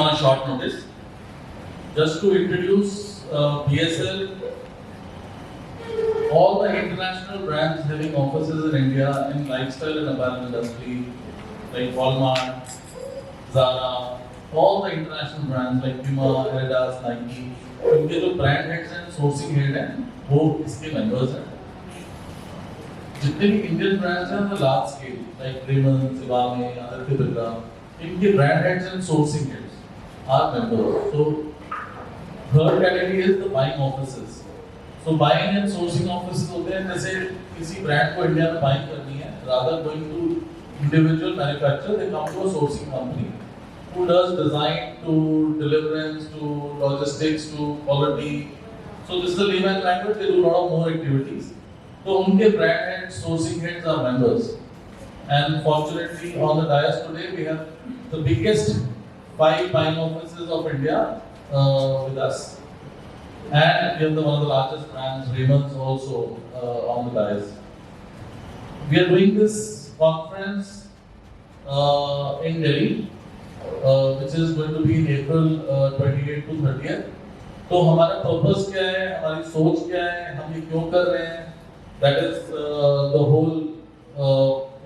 on a short notice. Just to introduce BSL, all the international brands having offices in India in lifestyle and apparel industry, like Walmart, Zara, all the international brands like Puma, Adidas, Nike, उनके जो brand heads and sourcing head हैं, वो इसके members हैं. जितने भी Indian brands हैं, वो large scale, like Raymond, Zivame, Aditya Birla, इनके brand heads and sourcing heads are members. So third category is the buying offices. So buying and sourcing offices होते हैं जैसे किसी brand को इंडिया में buying करनी है, rather going to individual manufacturer, they come to a sourcing company who does design to deliverance to logistics to quality. So this is the layman language. They do a lot of more activities. So उनके brand heads, sourcing heads are members. And fortunately, on the dais today, we have the biggest 5 buying offices of India with us. And we have one of the largest brands, Raymond's, also on the dais. We are doing this conference in Delhi, which is going to be in April 28 to 30th. तो हमारा purpose क्या है, हमारी सोच क्या है, हम ये क्यों कर रहे हैं? That is the whole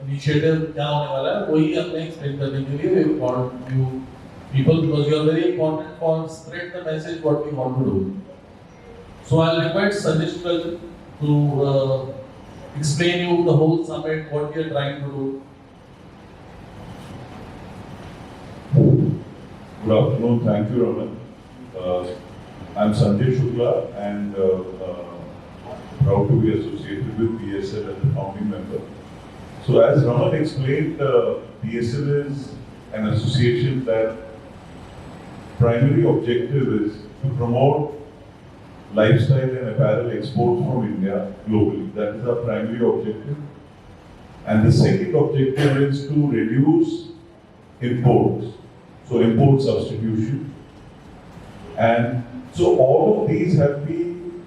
initiative क्या होने वाला है, वही हमने explain करने के लिए we called you people because you are very important for spread the message what we want to do. So I'll request Sanjesh to explain you the whole summit, what we are trying to do. Good afternoon, thank you, Raman. I'm Sanjay Shukla and proud to be associated with BSL as a founding member. So as Raman explained, BSL is an association that primary objective is to promote lifestyle and apparel exports from India globally. That is our primary objective. And the second objective is to reduce imports. So import substitution. And so all of these have been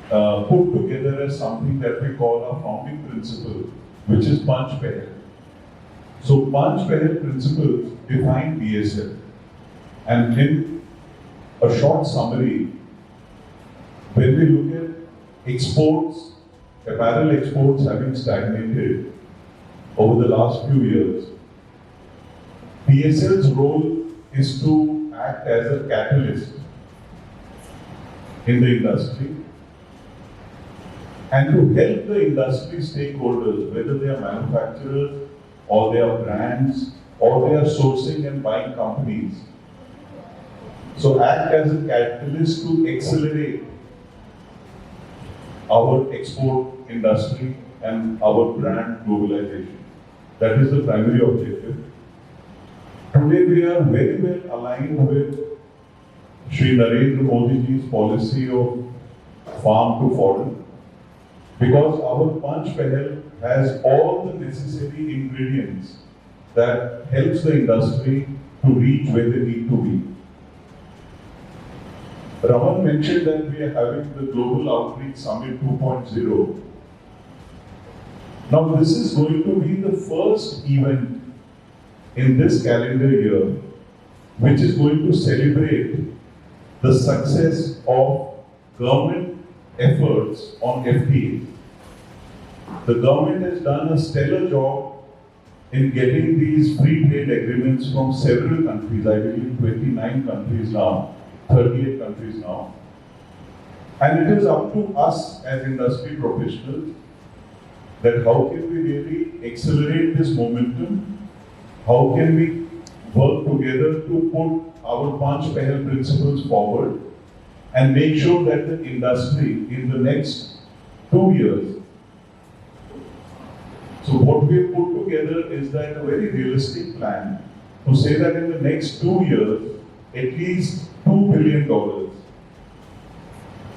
put together as something that we call our founding principle, which is Panch Pahal. So Panch Pahal principles define BSL. And in a short summary, when we look at exports, apparel exports having stagnated over the last few years, BSL's role is to act as a catalyst in the industry and to help the industry stakeholders, whether they are manufacturers or they are brands or they are sourcing and buying companies. So act as a catalyst to accelerate our export industry and our brand globalization. That is the primary objective. Today we are very well aligned with Shri Narendra Modi ji's policy of farm to foreign, because our Panch Pahal has all the necessary ingredients that helps the industry to reach where they need to be. Raman mentioned that we are having the Global Outreach Summit 2.0. Now this is going to be the first event in this calendar year which is going to celebrate the success of government efforts on FTA. The government has done a stellar job in getting these free trade agreements from several countries, I believe 29 countries now, 38 countries now. And it is up to us as industry professionals that how can we really accelerate this momentum. How can we work together to put our Panch Pahal principles forward and make sure that the industry in the next 2 years. So what we have put together is that a very realistic plan to say that in the next 2 years, at least $2 billion,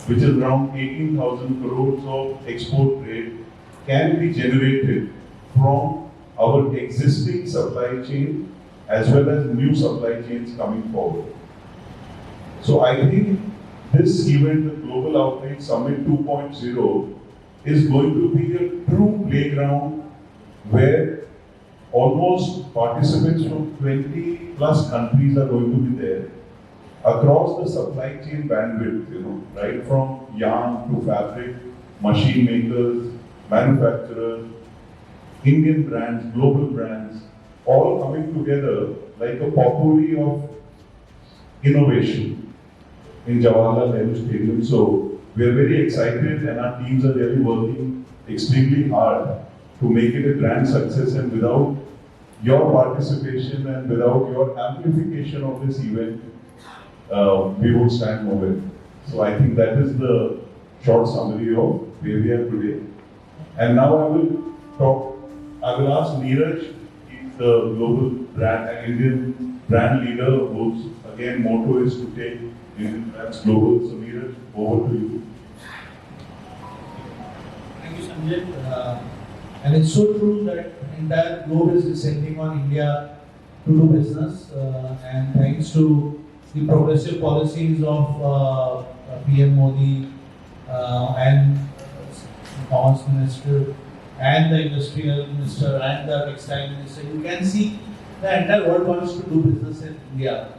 which is around 18,000 crores of export trade, can be generated from our existing supply chain as well as new supply chains coming forward. So I think this event, the Global Outreach Summit 2.0, is going to be a true playground where almost participants from 20 plus countries are going to be there across the supply chain bandwidth, right from yarn to fabric, machine makers, manufacturers, Indian brands, global brands, all coming together like a potpourri of innovation in Jawaharlal Nehru Stadium. So we are very excited and our teams are really working extremely hard to make it a grand success, and without your participation and without your amplification of this event, we would stand nowhere. So I think that is the short summary of where we are today. And now I will ask Neeraj, he's the global brand and Indian brand leader whose again motto is to take Indian brands global. So Neeraj, over to you. Thank you, Sanjay. And it's so true that entire globe is descending on India to do business, and thanks to the progressive policies of PM Modi and Commerce Minister and the Industrial Minister and the Textile Minister, you can see the entire world wants to do business in India.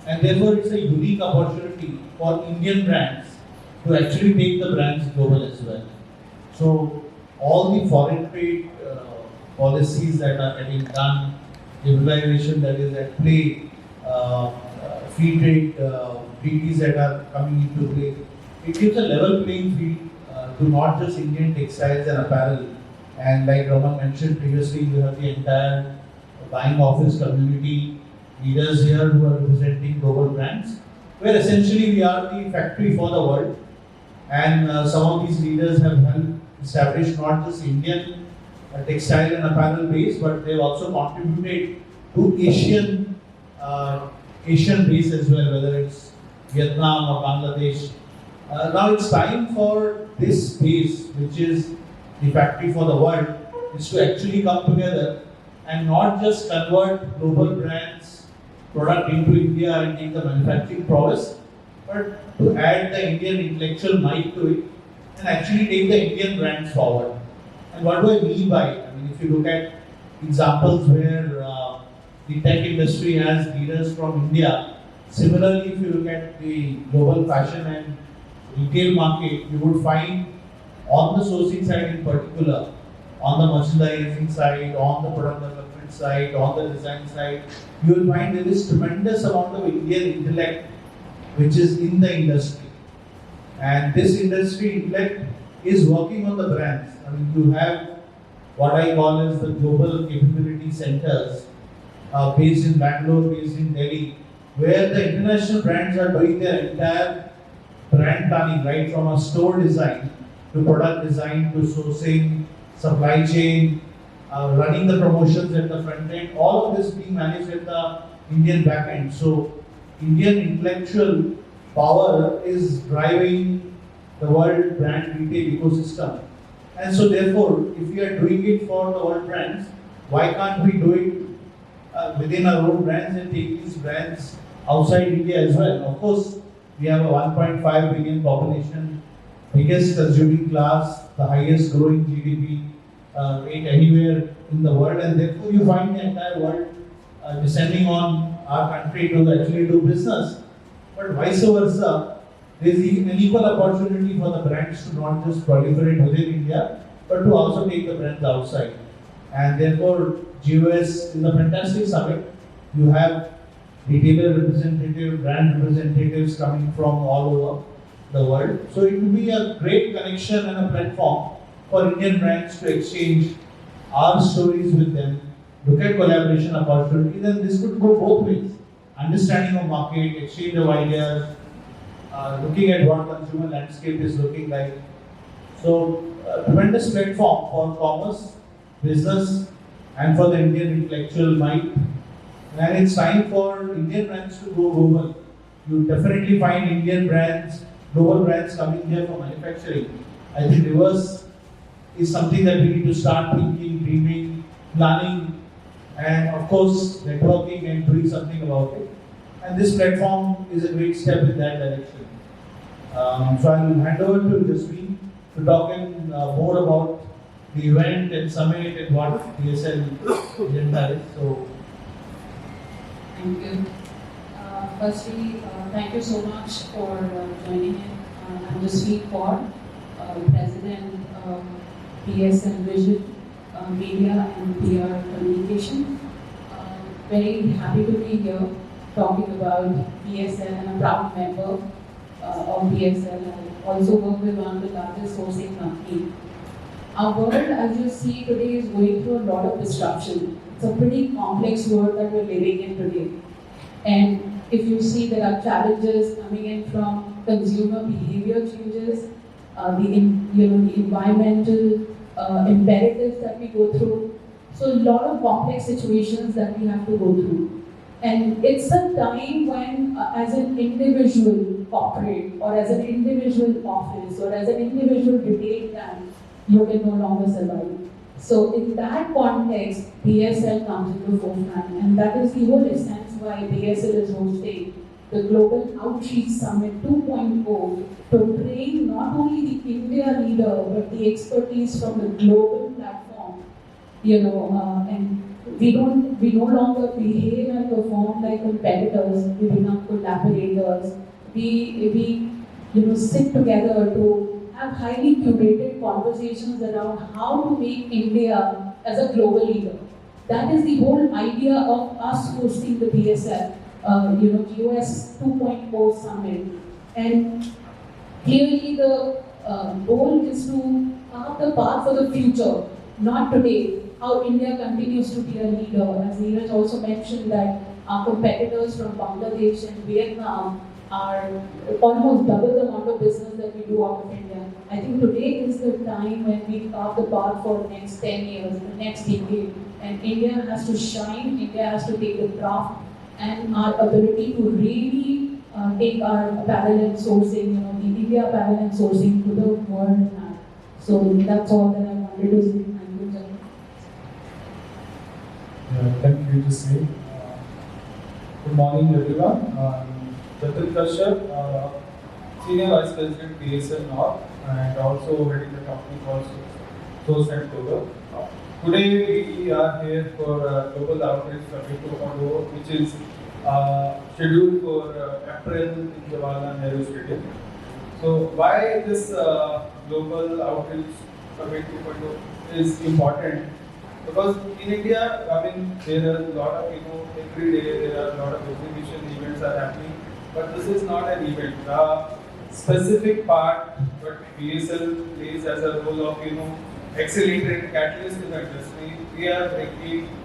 And therefore, it's a unique opportunity for Indian brands to actually take the brands global as well. So, all the foreign trade policies that are getting done, liberalization that is at play, free trade treaties that are coming into play, it gives a level playing field to not just Indian textiles and apparel. And like Raman mentioned previously, you have the entire buying office community, leaders here who are representing global brands, where essentially we are the factory for the world. And some of these leaders have helped establish not just Indian textile and apparel base, but they've also contributed to Asian base as well, whether it's Vietnam or Bangladesh. Now it's time for this base, which is the factory for the world, is to actually come together and not just convert global brands product into India and take the manufacturing prowess, but to add the Indian intellectual might to it and actually take the Indian brands forward. And what do I mean by it? I mean, if you look at examples where the tech industry has leaders from India, similarly, if you look at the global fashion and retail market, you would find on the sourcing side in particular, on the merchandising side, on the product development side, on the design side, you will find there is tremendous amount of Indian intellect which is in the industry. And this industry intellect is working on the brands. I mean, you have what I call as the global capability centers based in Bangalore, based in Delhi, where the international brands are doing their entire brand planning, right from a store design to product design to sourcing, supply chain, running the promotions at the front end, all of this being managed at the Indian back end. So, Indian intellectual power is driving the world brand retail ecosystem. And so, therefore, if we are doing it for the world brands, why can't we do it within our own brands and take these brands outside India as well? Of course, we have a 1.5 billion population, biggest consuming class, the highest growing GDP rate anywhere in the world, and therefore you find the entire world descending on our country to actually do business. But vice versa, there is an equal opportunity for the brands to not just proliferate within India, but to also take the brands outside. And therefore, GOS is a fantastic summit. You have retailer representatives, brand representatives coming from all over the world. So it will be a great connection and a platform for Indian brands to exchange our stories with them, look at collaboration opportunities, and this could go both ways. Understanding of market, exchange of ideas, looking at what consumer landscape is looking like. So, a tremendous platform for commerce, business, and for the Indian intellectual might. And it's time for Indian brands to go global. You definitely find Indian brands, global brands coming here for manufacturing. I think reverse is something that we need to start thinking, dreaming, planning, and of course networking and doing something about it. And this platform is a great step in that direction. So I'll hand over to Jasmine to talk more about the event and summit and what BSL agenda is. So, Thank you. Firstly, thank you so much for joining in. I'm Jaspreet Kaur, President of PSL Vision, Media and PR Communication. Very happy to be here talking about PSL and a proud member of PSL. I also work with one of the largest sourcing company. Our world, as you see today, is going through a lot of disruption. It's a pretty complex world that we're living in today. And if you see, there are challenges coming in from consumer behavior changes, the environmental imperatives that we go through. So a lot of complex situations that we have to go through. And it's a time when, as an individual corporate, or as an individual office, or as an individual retail brand, you can no longer survive. So in that context, BSL comes into forefront, and that is the whole essence why BSL is hosting the Global Outreach Summit 2.0, portraying not only the India leader, but the expertise from the global platform. And we no longer behave and perform like competitors. We become collaborators. We sit together to have highly curated conversations around how to make India as a global leader. That is the whole idea of us hosting the BSL, US 2.0 summit. And clearly the goal is to carve the path for the future, not today. How India continues to be a leader. As Neeraj also mentioned that our competitors from Bangladesh and Vietnam are almost double the amount of business that we do out of India. I think today is the time when we carve the path for the next 10 years, the next decade. And India has to shine, India has to take the craft and our ability to really take our apparel and sourcing, the India apparel and sourcing to the world now. So that's all that I wanted to say. Thank you, Jain. Thank you, Jaspreet. Good morning, everyone. Jatin Kashyap, Senior Vice President, PSL North, and also heading the company called Source and Global. Today, we are here for Global Outreach Summit 2.0, which is scheduled for April in Jawaharlal Nehru Stadium. So, why this Global Outreach Summit 2.0 is important? Because in India, there are a lot of, every day there are a lot of exhibition events are happening, but this is not an event. The specific part what BSL plays as a role of, accelerator catalyst in the industry, we are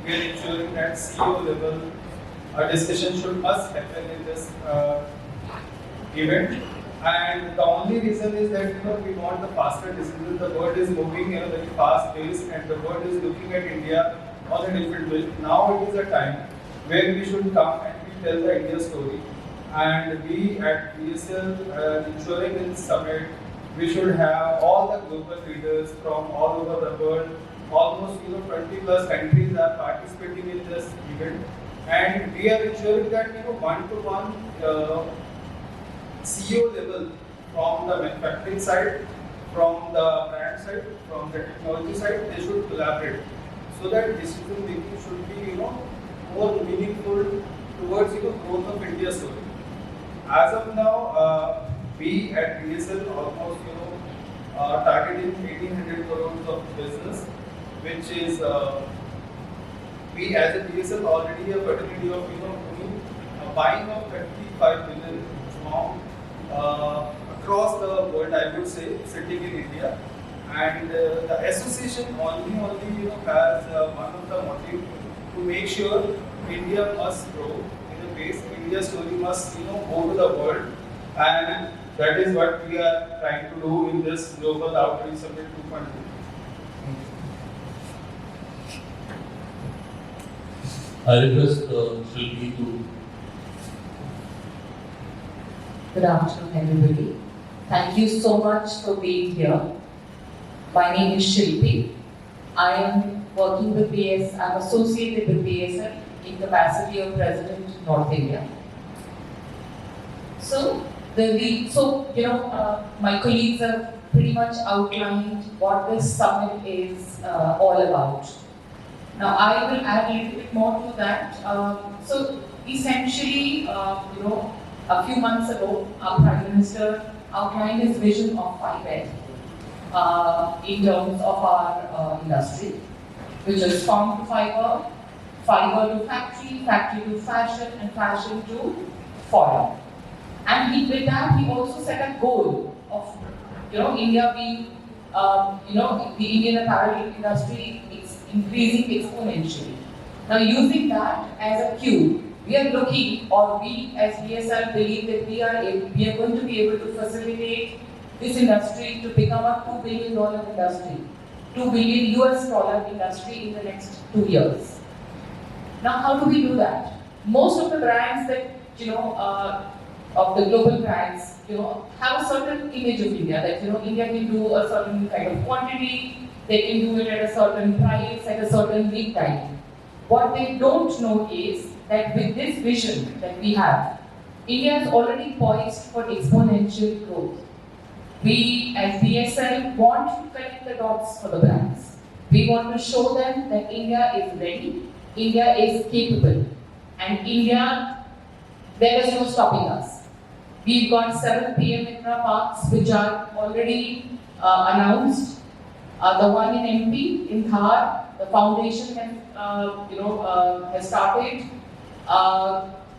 ensuring that CEO level discussion should must happen in this event. And the only reason is that we want the faster decisions. The world is moving very fast pace, and the world is looking at India on a different way. Now it is a time where we should come and we tell the India story. And we at BSL ensuring in this summit, we should have all the global leaders from all over the world. Almost 20 plus countries are participating in this event, and we are ensuring that one-to-one CEO level from the manufacturing side, from the brand side, from the technology side, they should collaborate so that decision making should be more meaningful towards growth of India story. As of now, we at BSL almost targeting 1,800 crores of business, which is we as a BSL already a facility of doing buying of 35 billion from across the world, I would say, sitting in India, and the association only has one of the motive to make sure India must grow in a base. India story must go to the world, and that is what we are trying to do in this Global Outreach Summit 2.0. I request Shilpi to. Good afternoon, everybody. Thank you so much for being here. My name is Shilpi. I am working with I'm associated with BSL in capacity of President North India. So, my colleagues have pretty much outlined what this summit is all about. Now, I will add a little bit more to that. So, essentially, a few months ago, our Prime Minister outlined his vision of 5S in terms of our industry, which is farm to fiber, fiber to factory, factory to fashion, and fashion to foreign. And with that, he also set a goal of, India being, the Indian apparel industry is increasing exponentially. Now, using that as a cue, we are looking, or we as BSL believe that we are going to be able to facilitate this industry to become a $2 billion industry, $2 billion US industry in the next 2 years. Now, how do we do that? Most of the brands that, of the global brands, have a certain image of India, that, India can do a certain kind of quantity, they can do it at a certain price, at a certain lead time. What they don't know is that with this vision that we have, India is already poised for exponential growth. We as BSL want to connect the dots for the brands. We want to show them that India is ready, India is capable, and India, there is no stopping us. We've got 7 PM Infra Parks which are already announced. The one in MP, in Dhar, the foundation has started.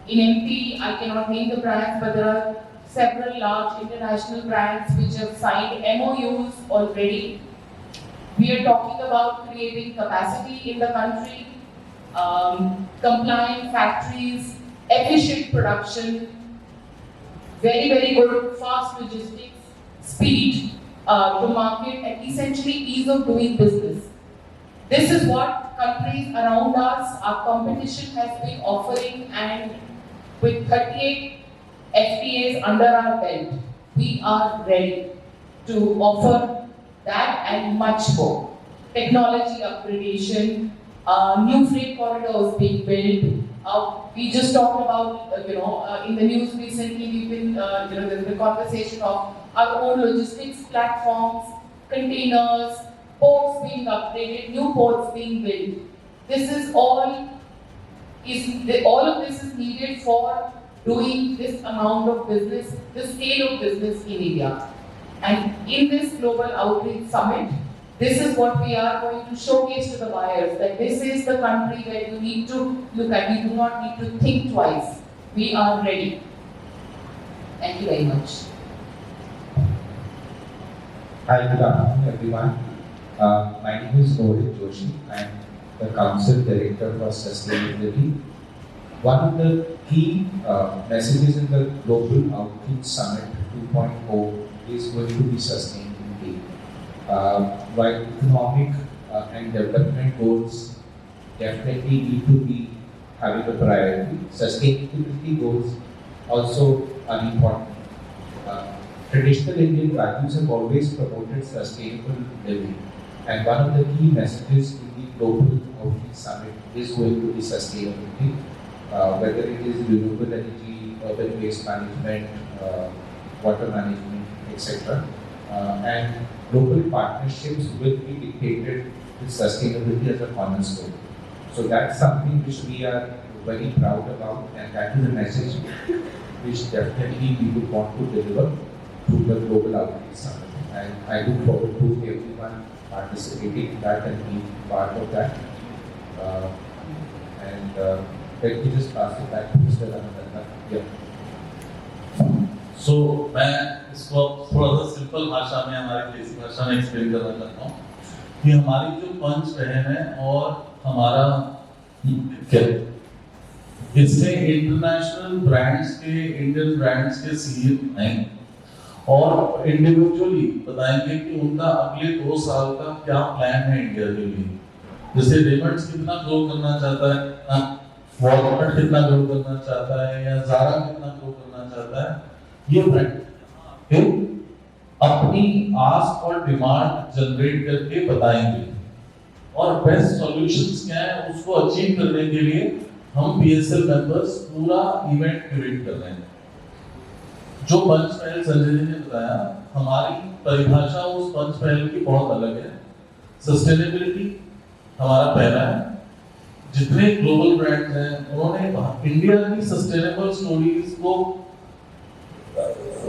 In MP, I cannot name the brands, but there are several large international brands which have signed MOUs already. We are talking about creating capacity in the country, compliant factories, efficient production, very, very good, fast logistics, speed to market, and essentially ease of doing business. This is what countries around us, our competition has been offering, and with 38 FTAs under our belt, we are ready to offer that and much more. Technology upgradation, new freight corridors being built. We just talked about, in the news recently, we've been, there's been conversation of our own logistics platforms, containers, ports being upgraded, new ports being built. This is all of this is needed for doing this amount of business, the scale of business in India. And in this Global Outreach Summit, this is what we are going to showcase to the buyers, that this is the country where you need to look at. We do not need to think twice. We are ready. Thank you very much. Hi, good afternoon, everyone. My name is Rohit Joshi. I am the Council Director for Sustainability. One of the key messages in the Global Outreach Summit 2.0 is going to be sustainability. While economic and development goals definitely need to be having a priority, sustainability goals also are important. Traditional Indian values have always promoted sustainable living, and one of the key messages in the Global Outreach Summit is going to be sustainability, whether it is renewable energy, urban waste management, water management, etc. And global partnerships will be dictated with sustainability as a cornerstone. So that's something which we are very proud about, and that is a message which definitely we would want to deliver through the Global Outreach Summit. And I look forward to everyone participating in that and being part of that. Let me just pass it back to Mr. Ramananda. Yeah. So मैं इसको थोड़ा सा simple भाषा में, हमारी देसी भाषा में एक्सप्लेन करना चाहता हूँ कि हमारी जो पंच बहन है और हमारा क्या इससे इंटरनेशनल ब्रांड्स के, इंडियन ब्रांड्स के सीईओ हैं और इंडिविजुअली बताएंगे कि उनका अगले 2 साल का क्या प्लान है इंडिया के लिए। जैसे रेमंड्स कितना ग्रो करना चाहता है, वॉलमार्ट कितना ग्रो करना चाहता है, या ज़ारा कितना ग्रो करना चाहता है, ये ब्रांड अपनी आस्क और डिमांड जनरेट करके बताएंगे और बेस्ट सॉल्यूशंस क्या है उसको अचीव करने के लिए हम बीएसएल मेंबर्स पूरा इवेंट क्रिएट कर रहे हैं। जो पंच पहल संजय जी ने बताया, हमारी परिभाषा उस पंच पहल की बहुत अलग है। सस्टेनेबिलिटी हमारा पहला है। जितने ग्लोबल ब्रांड्स हैं उन्होंने इंडिया की सस्टेनेबल स्टोरीज को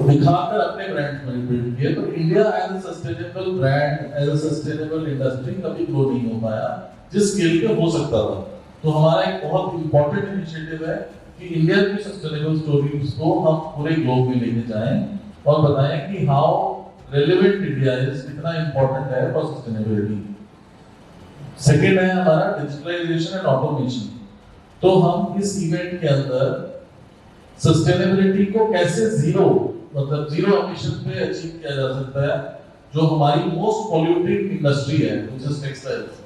दिखाकर अपने ब्रांड में बिल्ड किए, पर India as a sustainable brand, as a sustainable industry कभी ग्रो नहीं हो पाया जिस स्केल पे हो सकता था। तो हमारा एक बहुत इंपॉर्टेंट इनिशिएटिव है कि इंडिया की सस्टेनेबल स्टोरीज को हम पूरे ग्लोब में लेके जाएं और बताएं कि हाउ रेलेवेंट इंडिया इज, कितना इंपॉर्टेंट है फॉर सस्टेनेबिलिटी। सेकेंड है हमारा डिजिटलाइजेशन एंड ऑटोमेशन। तो हम इस इवेंट के अंदर सस्टेनेबिलिटी को कैसे जीरो, मतलब जीरो एमिशन पे अचीव किया जा सकता है, जो हमारी मोस्ट पॉल्यूटेड इंडस्ट्री है व्हिच इज टेक्सटाइल्स।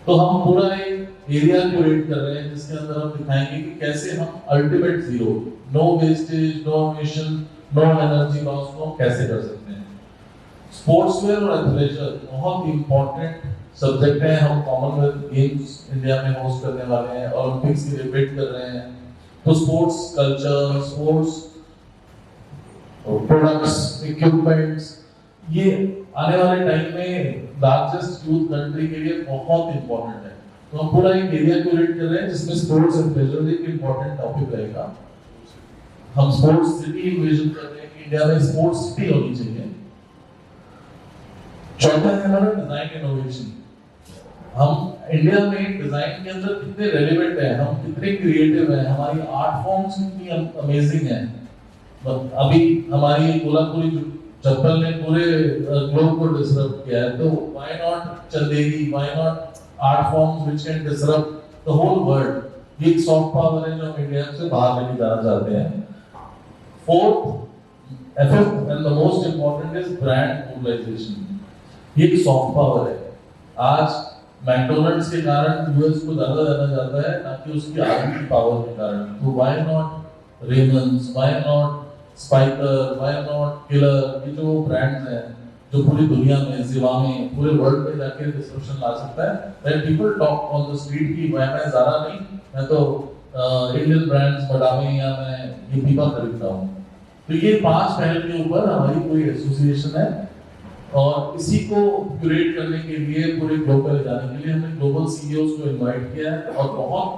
तो हम पूरा एक एरिया क्यूरेट कर रहे हैं जिसके अंदर हम दिखाएंगे कि कैसे हम ultimate zero, no wastage, no emission, no energy loss को कैसे कर सकते हैं। स्पोर्ट्सवेयर और एथलेटिक्स बहुत इंपॉर्टेंट सब्जेक्ट है। हम कॉमनवेल्थ गेम्स इंडिया में होस्ट करने वाले हैं, ओलंपिक्स के लिए वेट कर रहे हैं। तो sports culture, sports products, equipments, ये आने वाले टाइम में लार्जेस्ट यूथ कंट्री के लिए बहुत इंपॉर्टेंट है। तो हम पूरा एक एरिया क्यूरेट कर रहे हैं जिसमें स्पोर्ट्स एंड प्लेजर एक इंपॉर्टेंट टॉपिक रहेगा। हम स्पोर्ट्स सिटी विजन कर रहे हैं कि इंडिया में स्पोर्ट्स सिटी होनी चाहिए। चौथा है हमारा डिजाइन इनोवेशन। हम इंडिया में डिजाइन के अंदर कितने रेलेवेंट है, हम कितने क्रिएटिव हैं, हमारी आर्ट फॉर्म्स कितनी अमेजिंग है। अभी हमारी कोल्हापुरी चप्पल ने पूरे ग्लोब को डिसरप्ट किया है, तो why not Chanderi, why not art forms which can disrupt the whole world. ये एक सॉफ्ट पावर है जो हम इंडिया से बाहर लेके जाना चाहते हैं। Fourth and the most important is brand mobilisation. ये एक सॉफ्ट पावर है। आज मैकडॉनल्ड्स के कारण यूएस को ज्यादा जाना जाता है ना कि उसकी आर्मी की पावर के कारण। तो why not Raymonds, why not Spykar, why not Killer, ये जो ब्रांड्स हैं जो पूरी दुनिया में, जिवामे, पूरे वर्ल्ड में जाके डिस्ट्रप्शन ला सकता है। When people talk on the street कि मैं ज़ारा नहीं, मैं तो इंडियन ब्रांड्स बढ़ावे या मैं ये पीपा खरीदता हूँ। तो ये 5 पहल के ऊपर हमारी कोई एसोसिएशन है और इसी को क्यूरेट करने के लिए पूरे ग्लोब में जाने के लिए हमने ग्लोबल सीईओज को इनवाइट किया है और बहुत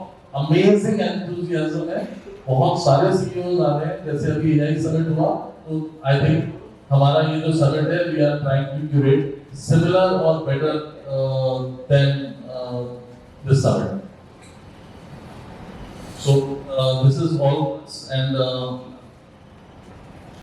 अमेजिंग एंथुसियाज्म है। बहुत सारे सीईओज आ रहे हैं, जैसे अभी एआई समिट हुआ, तो आई थिंक हमारा ये जो समिट है, we are trying to curate similar और better than this summit. So this is all, and